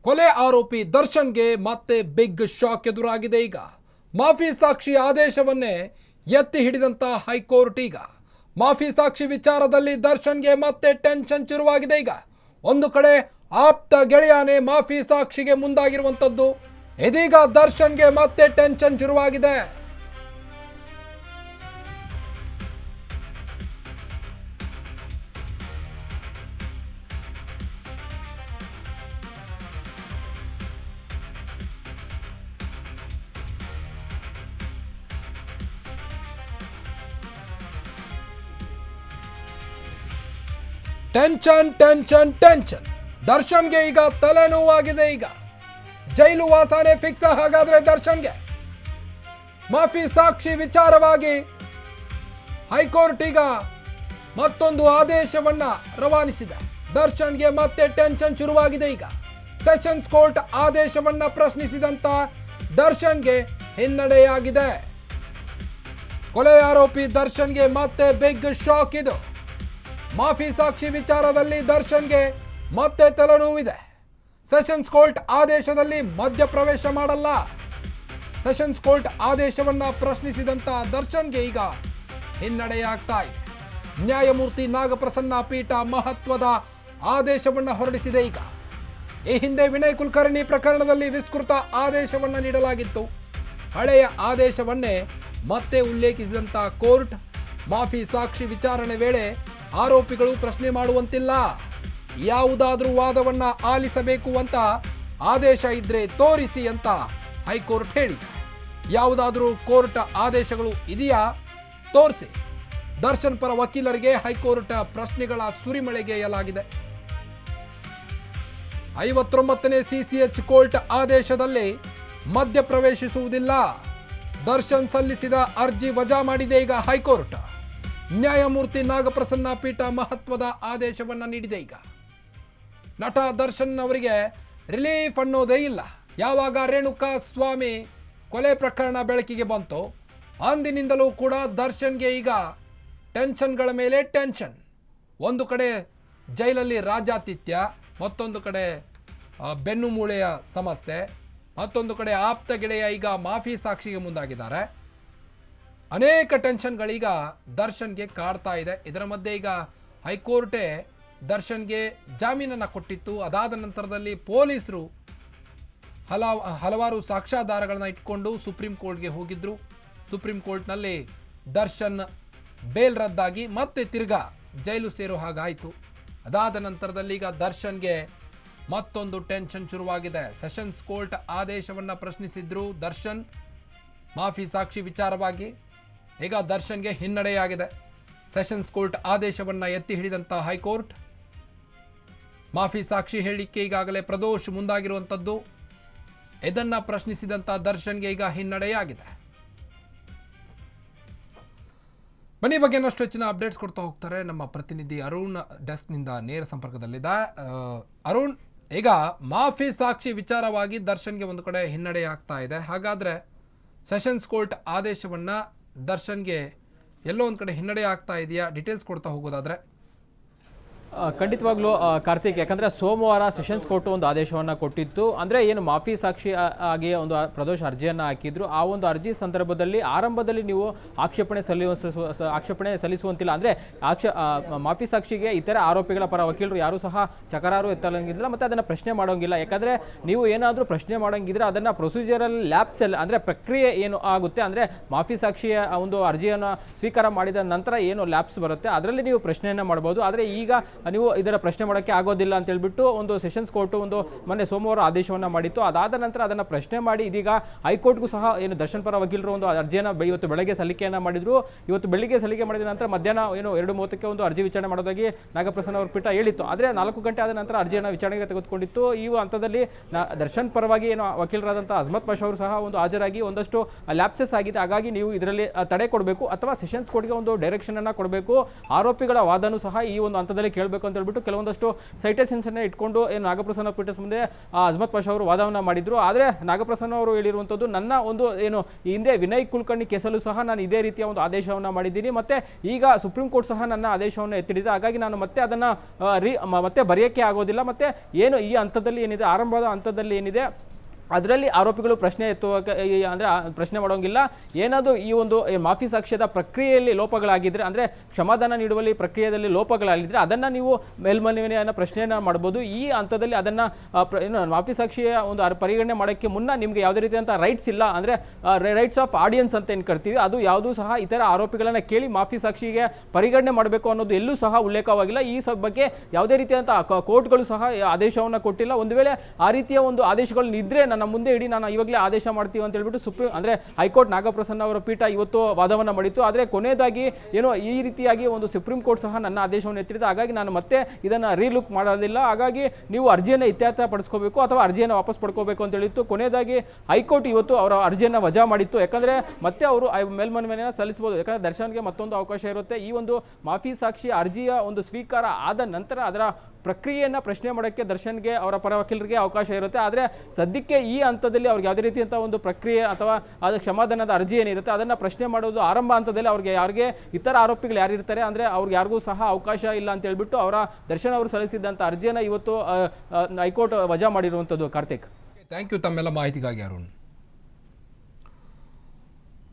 ಕೊಲೆ ಆರೋಪಿ ದರ್ಶನ್ಗೆ ಮತ್ತೆ ಬಿಗ್ ಶಾಕ್ ಎದುರಾಗಿದೆ. ಈಗ ಮಾಫಿ ಸಾಕ್ಷಿ ಆದೇಶವನ್ನೇ ಎತ್ತಿ ಹಿಡಿದಂತ ಹೈಕೋರ್ಟ್ ಈಗ ಮಾಫಿ ಸಾಕ್ಷಿ ವಿಚಾರದಲ್ಲಿ ದರ್ಶನ್ಗೆ ಮತ್ತೆ ಟೆನ್ಷನ್ ಶುರುವಾಗಿದೆ. ಈಗ ಒಂದು ಕಡೆ ಆಪ್ತ ಗೆಳೆಯನೇ ಮಾಫಿ ಸಾಕ್ಷಿಗೆ ಮುಂದಾಗಿರುವಂತದ್ದು, ಇದೀಗ ದರ್ಶನ್ಗೆ ಮತ್ತೆ ಟೆನ್ಷನ್ ಶುರುವಾಗಿದೆ. ಟೆನ್ಷನ್ ಟೆನ್ಷನ್ ಟೆನ್ಷನ್ ದರ್ಶನ್ಗೆ ಈಗ ತಲೆನೋವಾಗಿದೆ. ಈಗ ಜೈಲು ವಾಸನೆ ಫಿಕ್ಸ್. ಹಾಗಾದ್ರೆ ದರ್ಶನ್ಗೆ ಮಾಫಿ ಸಾಕ್ಷಿ ವಿಚಾರವಾಗಿ ಹೈಕೋರ್ಟ್ ಈಗ ಮತ್ತೊಂದು ಆದೇಶವನ್ನ ರವಾನಿಸಿದೆ. ದರ್ಶನ್ಗೆ ಮತ್ತೆ ಟೆನ್ಷನ್ ಶುರುವಾಗಿದೆ. ಈಗ ಸೆಷನ್ಸ್ ಕೋರ್ಟ್ ಆದೇಶವನ್ನ ಪ್ರಶ್ನಿಸಿದಂತ ದರ್ಶನ್ಗೆ ಹಿನ್ನಡೆಯಾಗಿದೆ. ಕೊಲೆ ಆರೋಪಿ ದರ್ಶನ್ಗೆ ಮತ್ತೆ ಬಿಗ್ ಶಾಕ್. ಇದು ಮಾಫಿ ಸಾಕ್ಷಿ ವಿಚಾರದಲ್ಲಿ ದರ್ಶನ್ಗೆ ಮತ್ತೆ ತಲೆನೋವಿದೆ. ಸೆಷನ್ಸ್ ಕೋರ್ಟ್ ಆದೇಶದಲ್ಲಿ ಮಧ್ಯಪ್ರವೇಶ ಮಾಡಲ್ಲ. ಸೆಷನ್ಸ್ ಕೋರ್ಟ್ ಆದೇಶವನ್ನ ಪ್ರಶ್ನಿಸಿದಂತ ದರ್ಶನ್ಗೆ ಈಗ ಹಿನ್ನಡೆಯಾಗ್ತಾ ಇದೆ. ನ್ಯಾಯಮೂರ್ತಿ ನಾಗಪ್ರಸನ್ನ ಪೀಠ ಮಹತ್ವದ ಆದೇಶವನ್ನ ಹೊರಡಿಸಿದೆ. ಈಗ ಈ ಹಿಂದೆ ವಿನಯ್ ಕುಲಕರ್ಣಿ ಪ್ರಕರಣದಲ್ಲಿ ವಿಸ್ತೃತ ಆದೇಶವನ್ನ ನೀಡಲಾಗಿತ್ತು. ಹಳೆಯ ಆದೇಶವನ್ನೇ ಮತ್ತೆ ಉಲ್ಲೇಖಿಸಿದಂತ ಕೋರ್ಟ್ ಮಾಫಿ ಸಾಕ್ಷಿ ವಿಚಾರಣೆ ವೇಳೆ ಆರೋಪಿಗಳು ಪ್ರಶ್ನೆ ಮಾಡುವಂತಿಲ್ಲ, ಯಾವುದಾದ್ರೂ ವಾದವನ್ನ ಆಲಿಸಬೇಕು ಅಂತ ಆದೇಶ ಇದ್ರೆ ತೋರಿಸಿ ಅಂತ ಹೈಕೋರ್ಟ್ ಹೇಳಿದೆ. ಯಾವುದಾದ್ರೂ ಕೋರ್ಟ್ ಆದೇಶಗಳು ಇದೆಯಾ ತೋರಿಸಿ. ದರ್ಶನ್ ಪರ ವಕೀಲರಿಗೆ ಹೈಕೋರ್ಟ್ ಪ್ರಶ್ನೆಗಳ ಸುರಿಮಳೆಗೆಯಲಾಗಿದೆ. 59ನೇ ಸಿಸಿಎಚ್ ಕೋರ್ಟ್ ಆದೇಶದಲ್ಲಿ ಮಧ್ಯಪ್ರವೇಶಿಸುವುದಿಲ್ಲ. ದರ್ಶನ್ ಸಲ್ಲಿಸಿದ ಅರ್ಜಿ ವಜಾ ಮಾಡಿದೆ ಈಗ ಹೈಕೋರ್ಟ್. ನ್ಯಾಯಮೂರ್ತಿ ನಾಗಪ್ರಸನ್ನ ಪೀಠ ಮಹತ್ವದ ಆದೇಶವನ್ನ ನೀಡಿದೆ. ಈಗ ನಟ ದರ್ಶನ್ ಅವರಿಗೆ ರಿಲೀಫ್ ಅನ್ನೋದೇ ಇಲ್ಲ. ಯಾವಾಗ ರೇಣುಕಾ ಸ್ವಾಮಿ ಕೊಲೆ ಪ್ರಕರಣ ಬೆಳಕಿಗೆ ಬಂತು ಅಂದಿನಿಂದಲೂ ಕೂಡ ದರ್ಶನ್ಗೆ ಈಗ ಟೆನ್ಷನ್ಗಳ ಮೇಲೆ ಟೆನ್ಷನ್. ಒಂದು ಕಡೆ ಜೈಲಲ್ಲಿ ರಾಜಾತಿಥ್ಯ, ಮತ್ತೊಂದು ಕಡೆ ಬೆನ್ನು ಮೂಳೆಯ ಸಮಸ್ಯೆ, ಮತ್ತೊಂದು ಕಡೆ ಆಪ್ತ ಗೆಳೆಯ ಈಗ ಮಾಫಿ ಸಾಕ್ಷಿಗೆ ಮುಂದಾಗಿದ್ದಾರೆ. ಅನೇಕ ಟೆನ್ಷನ್ಗಳೀಗ ದರ್ಶನ್ಗೆ ಕಾಡ್ತಾ ಇದೆ. ಇದರ ಮಧ್ಯೆ ಈಗ ಹೈಕೋರ್ಟೇ ದರ್ಶನ್ಗೆ ಜಾಮೀನನ್ನು ಕೊಟ್ಟಿತ್ತು. ಅದಾದ ನಂತರದಲ್ಲಿ ಪೊಲೀಸರು ಹಲವಾರು ಸಾಕ್ಷ್ಯಾಧಾರಗಳನ್ನ ಇಟ್ಕೊಂಡು ಸುಪ್ರೀಂ ಕೋರ್ಟ್ಗೆ ಹೋಗಿದ್ರು. ಸುಪ್ರೀಂ ಕೋರ್ಟ್ನಲ್ಲಿ ದರ್ಶನ್ ಬೇಲ್ ರದ್ದಾಗಿ ಮತ್ತೆ ತಿರ್ಗಾ ಜೈಲು ಸೇರೋ ಹಾಗಾಯಿತು. ಅದಾದ ನಂತರದಲ್ಲಿ ಈಗ ದರ್ಶನ್ಗೆ ಮತ್ತೊಂದು ಟೆನ್ಷನ್ ಶುರುವಾಗಿದೆ. ಸೆಷನ್ಸ್ ಕೋರ್ಟ್ ಆದೇಶವನ್ನು ಪ್ರಶ್ನಿಸಿದ್ರು ದರ್ಶನ್ ಮಾಫಿ ಸಾಕ್ಷಿ ವಿಚಾರವಾಗಿ. ಈಗ ದರ್ಶನ್ಗೆ ಹಿನ್ನಡೆಯಾಗಿದೆ. ಸೆಷನ್ಸ್ ಕೋರ್ಟ್ ಆದೇಶವನ್ನು ಎತ್ತಿ ಹಿಡಿದಂಥ ಹೈಕೋರ್ಟ್ ಮಾಫಿ ಸಾಕ್ಷಿ ಹೇಳಿಕೆ ಈಗಾಗಲೇ ಪ್ರದೋಷ್ ಮುಂದಾಗಿರುವಂಥದ್ದು. ಇದನ್ನು ಪ್ರಶ್ನಿಸಿದಂಥ ದರ್ಶನ್ಗೆ ಈಗ ಹಿನ್ನಡೆಯಾಗಿದೆ. ಬನ್ನಿ ಬಗ್ಗೆ ಇನ್ನಷ್ಟು ಹೆಚ್ಚಿನ ಅಪ್ಡೇಟ್ಸ್ ಕೊಡ್ತಾ ಹೋಗ್ತಾರೆ ನಮ್ಮ ಪ್ರತಿನಿಧಿ ಅರುಣ್ ಡೆಸ್ಕ್ನಿಂದ ನೇರ ಸಂಪರ್ಕದಲ್ಲಿದೆ. ಅರುಣ್, ಈಗ ಮಾಫಿ ಸಾಕ್ಷಿ ವಿಚಾರವಾಗಿ ದರ್ಶನ್ಗೆ ಒಂದು ಕಡೆ ಹಿನ್ನಡೆಯಾಗ್ತಾ ಇದೆ. ಹಾಗಾದರೆ ಸೆಷನ್ಸ್ ಕೋರ್ಟ್ ಆದೇಶವನ್ನು ದರ್ಶನ್ಗೆ ಎಲ್ಲೋ ಒಂದು ಕಡೆ ಹಿನ್ನಡೆ ಆಗ್ತಾ ಇದೆಯಾ? ಡೀಟೇಲ್ಸ್ ಕೊಡ್ತಾ ಹೋಗೋದಾದ್ರೆ. ಖಂಡಿತವಾಗ್ಲೂ ಕಾರ್ತಿಕ್, ಯಾಕಂದರೆ ಸೋಮವಾರ ಸೆಷನ್ಸ್ ಕೋರ್ಟ್ ಒಂದು ಆದೇಶವನ್ನು ಕೊಟ್ಟಿತ್ತು. ಅಂದರೆ ಏನು ಮಾಫಿ ಸಾಕ್ಷಿ ಆಗಿ ಒಂದು ಪ್ರದೋಷ ಅರ್ಜಿಯನ್ನು ಹಾಕಿದ್ರು. ಆ ಒಂದು ಅರ್ಜಿ ಸಂದರ್ಭದಲ್ಲಿ ಆರಂಭದಲ್ಲಿ ನೀವು ಆಕ್ಷೇಪಣೆ ಸಲ್ಲಿಸುವಂತಿಲ್ಲ. ಅಂದರೆ ಮಾಫಿ ಸಾಕ್ಷಿಗೆ ಇತರ ಆರೋಪಿಗಳ ಪರ ವಕೀಲರು ಯಾರೂ ಸಹ ಚಕರಾರು ಎತ್ತಲಂಗಿಲ್ಲ ಮತ್ತು ಅದನ್ನು ಪ್ರಶ್ನೆ ಮಾಡೋಂಗಿಲ್ಲ. ಯಾಕಂದರೆ ನೀವು ಏನಾದರೂ ಪ್ರಶ್ನೆ ಮಾಡೋಂಗಿದ್ರೆ ಅದನ್ನು ಪ್ರೊಸೀಜರಲ್ ಲ್ಯಾಪ್ಸಲ್ಲಿ, ಅಂದರೆ ಪ್ರಕ್ರಿಯೆ ಏನು ಆಗುತ್ತೆ, ಅಂದರೆ ಮಾಫಿ ಸಾಕ್ಷಿಯ ಒಂದು ಅರ್ಜಿಯನ್ನು ಸ್ವೀಕಾರ ಮಾಡಿದ ನಂತರ ಏನು ಲ್ಯಾಪ್ಸ್ ಬರುತ್ತೆ ಅದರಲ್ಲಿ ನೀವು ಪ್ರಶ್ನೆಯನ್ನು ಮಾಡ್ಬೋದು. ಆದರೆ ಈಗ ನೀವು ಇದರ ಪ್ರಶ್ನೆ ಮಾಡೋಕ್ಕೆ ಆಗೋದಿಲ್ಲ ಅಂತ ಹೇಳ್ಬಿಟ್ಟು ಒಂದು ಸೆಷನ್ಸ್ ಕೋರ್ಟ್ ಒಂದು ಮೊನ್ನೆ ಸೋಮವಾರ ಆದೇಶವನ್ನು ಮಾಡಿತ್ತು. ಅದಾದ ನಂತರ ಅದನ್ನು ಪ್ರಶ್ನೆ ಮಾಡಿ ಇದೀಗ ಹೈಕೋರ್ಟ್ಗೂ ಸಹ ಏನು ದರ್ಶನ್ ಪರ ವಕೀಲರು ಒಂದು ಅರ್ಜಿಯನ್ನು ಇವತ್ತು ಬೆಳಗ್ಗೆ ಸಲ್ಲಿಕೆಯನ್ನು ಮಾಡಿದ್ರು. ಇವತ್ತು ಬೆಳಿಗ್ಗೆ ಸಲ್ಲಿಕೆ ಮಾಡಿದ ನಂತರ ಮಧ್ಯಾಹ್ನ ಏನು 2:30ಕ್ಕೆ ಒಂದು ಅರ್ಜಿ ವಿಚಾರಣೆ ಮಾಡೋದಾಗಿ ನಾಗಪ್ರಸನ್ನ ಅವರ ಪೀಠ ಹೇಳಿತ್ತು. ಆದರೆ 4 ಗಂಟೆ ಆದ ನಂತರ ಅರ್ಜಿಯನ್ನು ವಿಚಾರಣೆಗೆ ತೆಗೆದುಕೊಂಡಿತ್ತು. ಈ ಹಂತದಲ್ಲಿ ದರ್ಶನ್ ಪರವಾಗಿ ಏನು ವಕೀಲರಾದಂಥ ಅಜ್ಮತ್ ಪಾಷಾ ಅವರು ಸಹ ಒಂದು ಹಾಜರಾಗಿ ಒಂದಷ್ಟು ಲ್ಯಾಪ್ಸಸ್ ಆಗಿದೆ, ಹಾಗಾಗಿ ನೀವು ಇದರಲ್ಲಿ ತಡೆ ಕೊಡಬೇಕು ಅಥವಾ ಸೆಷನ್ಸ್ ಕೋರ್ಟ್ಗೆ ಒಂದು ಡೈರೆಕ್ಷನ್ ಅನ್ನು ಕೊಡಬೇಕು, ಆರೋಪಿಗಳ ವಾದನೂ ಸಹ ಈ ಒಂದು ಹಂತದಲ್ಲಿ ಕೇಳಬೇಕು ಕೇಳಬೇಕು ಅಂತ ಹೇಳ್ಬಿಟ್ಟು ಕೆಲವೊಂದಷ್ಟು ಸೈಟೇಷನ್ಸನ್ನೇ ಇಟ್ಕೊಂಡು ಏನು ನಾಗಪ್ರಸನ್ನ ಪೀಠಸ್ ಮುಂದೆ ಅಜ್ಮತ್ ಪಾಷಾ ಅವರು ವಾದವನ್ನು ಮಾಡಿದ್ರು. ಆದರೆ ನಾಗಪ್ರಸನ್ನ ಅವರು ಹೇಳಿರುವಂಥದ್ದು, ನನ್ನ ಒಂದು ಏನು ಈ ಹಿಂದೆ ವಿನಯ್ ಕುಲಕರ್ಣಿ ಕೇಸಲ್ಲೂ ಸಹ ನಾನು ಇದೇ ರೀತಿಯ ಒಂದು ಆದೇಶವನ್ನು ಮಾಡಿದ್ದೀನಿ, ಮತ್ತೆ ಈಗ ಸುಪ್ರೀಂ ಕೋರ್ಟ್ ಸಹ ನನ್ನ ಆದೇಶವನ್ನು ಎತ್ತಿಡಿದೆ, ಹಾಗಾಗಿ ನಾನು ಮತ್ತೆ ಅದನ್ನು ಮತ್ತೆ ಬರೆಯೋಕ್ಕೆ ಆಗೋದಿಲ್ಲ, ಮತ್ತೆ ಏನು ಈ ಹಂತದಲ್ಲಿ ಏನಿದೆ, ಆರಂಭದ ಹಂತದಲ್ಲಿ ಏನಿದೆ ಅದರಲ್ಲಿ ಆರೋಪಿಗಳು ಪ್ರಶ್ನೆ ಅಂದರೆ ಪ್ರಶ್ನೆ ಮಾಡೋಂಗಿಲ್ಲ. ಏನಾದರೂ ಈ ಒಂದು ಮಾಫಿ ಸಾಕ್ಷ್ಯದ ಪ್ರಕ್ರಿಯೆಯಲ್ಲಿ ಲೋಪಗಳಾಗಿದ್ದರೆ, ಅಂದರೆ ಕ್ಷಮಾದಾನ ನೀಡುವಲ್ಲಿ ಪ್ರಕ್ರಿಯೆಯಲ್ಲಿ ಲೋಪಗಳಾಗಿದ್ದರೆ ಅದನ್ನು ನೀವು ಮೇಲ್ಮನವಿಯನ್ನು ಪ್ರಶ್ನೆಯನ್ನು ಮಾಡ್ಬೋದು. ಈ ಹಂತದಲ್ಲಿ ಅದನ್ನು ಮಾಫಿ ಸಾಕ್ಷಿಯ ಒಂದು ಪರಿಗಣನೆ ಮಾಡೋಕ್ಕೆ ಮುನ್ನ ನಿಮಗೆ ಯಾವುದೇ ರೀತಿಯಾದಂಥ ರೈಟ್ಸ್ ಇಲ್ಲ, ಅಂದರೆ ರೈಟ್ಸ್ ಆಫ್ ಆಡಿಯನ್ಸ್ ಅಂತ ಏನು ಕರಿತೀವಿ, ಅದು ಯಾವುದೂ ಸಹ ಇತರ ಆರೋಪಿಗಳನ್ನು ಕೇಳಿ ಮಾಫಿ ಸಾಕ್ಷಿಗೆ ಪರಿಗಣನೆ ಮಾಡಬೇಕು ಅನ್ನೋದು ಎಲ್ಲೂ ಸಹ ಉಲ್ಲೇಖವಾಗಿಲ್ಲ. ಈ ಬಗ್ಗೆ ಯಾವುದೇ ರೀತಿಯಾದಂಥ ಕೋರ್ಟ್ಗಳು ಸಹ ಆದೇಶವನ್ನು ಕೊಟ್ಟಿಲ್ಲ. ಒಂದು ವೇಳೆ ಆ ರೀತಿಯ ಒಂದು ಆದೇಶಗಳು ಇದ್ದರೆ ನನ್ನ ಮುಂದೆ ಇಡಿ, ನಾನು ಇವಾಗಲೇ ಆದೇಶ ಮಾಡ್ತೀವಿ ಅಂತ ಹೇಳ್ಬಿಟ್ಟು ಅಂದರೆ ಹೈಕೋರ್ಟ್ ನಾಗಪ್ರಸನ್ನ ಅವರ ಪೀಠ ಇವತ್ತು ವಾದವನ್ನು ಮಾಡಿತ್ತು. ಆದರೆ ಕೊನೆಯದಾಗಿ ಏನೋ ಈ ರೀತಿಯಾಗಿ ಒಂದು ಸುಪ್ರೀಂ ಕೋರ್ಟ್ ಸಹ ನನ್ನ ಆದೇಶವನ್ನು ಎತ್ತಿದೆ, ಹಾಗಾಗಿ ನಾನು ಮತ್ತೆ ಇದನ್ನು ರೀಲುಕ್ ಮಾಡೋದಿಲ್ಲ, ಹಾಗಾಗಿ ನೀವು ಅರ್ಜಿಯನ್ನು ಇತ್ಯರ್ಥ ಪಡಿಸ್ಕೋಬೇಕು ಅಥವಾ ಅರ್ಜಿಯನ್ನು ವಾಪಸ್ ಪಡ್ಕೋಬೇಕು ಅಂತ ಹೇಳಿತ್ತು. ಕೊನೆಯದಾಗಿ ಹೈಕೋರ್ಟ್ ಇವತ್ತು ಅವರ ಅರ್ಜಿಯನ್ನು ವಜಾ ಮಾಡಿತ್ತು. ಯಾಕಂದರೆ ಮತ್ತೆ ಅವರು ಮೇಲ್ಮನವಿಯನ್ನು ಸಲ್ಲಿಸಬಹುದು, ಯಾಕಂದರೆ ದರ್ಶನ್ಗೆ ಮತ್ತೊಂದು ಅವಕಾಶ ಇರುತ್ತೆ. ಈ ಒಂದು ಮಾಫಿ ಸಾಕ್ಷಿ ಅರ್ಜಿಯ ಒಂದು ಸ್ವೀಕಾರ ಆದ ನಂತರ ಅದರ ಪ್ರಕ್ರಿಯೆಯನ್ನು ಪ್ರಶ್ನೆ ಮಾಡೋಕ್ಕೆ ದರ್ಶನ್ಗೆ ಅವರ ಪರ ವಕೀಲರಿಗೆ ಅವಕಾಶ ಇರುತ್ತೆ. ಆದರೆ ಸದ್ಯಕ್ಕೆ ಈ ಹಂತದಲ್ಲಿ ಅವ್ರಿಗೆ ಯಾವುದೇ ರೀತಿಯಂಥ ಒಂದು ಪ್ರಕ್ರಿಯೆ ಅಥವಾ ಅದು ಕ್ಷಮಾದಾನದ ಅರ್ಜಿ ಏನಿರುತ್ತೆ ಅದನ್ನು ಪ್ರಶ್ನೆ ಮಾಡೋದು ಆರಂಭ ಹಂತದಲ್ಲಿ ಅವ್ರಿಗೆ ಯಾರಿಗೆ ಇತರ ಆರೋಪಿಗಳು ಯಾರಿರ್ತಾರೆ ಅಂದರೆ ಅವ್ರಿಗೆ ಯಾರಿಗೂ ಸಹ ಅವಕಾಶ ಇಲ್ಲ ಅಂತ ಹೇಳ್ಬಿಟ್ಟು ಅವರ ದರ್ಶನ್ ಅವರು ಸಲ್ಲಿಸಿದ್ದಂಥ ಅರ್ಜಿಯನ್ನು ಇವತ್ತು ಹೈಕೋರ್ಟ್ ವಜಾ ಮಾಡಿರುವಂಥದ್ದು. ಕಾರ್ತಿಕ್, ಥ್ಯಾಂಕ್ ಯು ತಮ್ಮೆಲ್ಲ ಮಾಹಿತಿಗಾಗಿ ಅರುಣ್.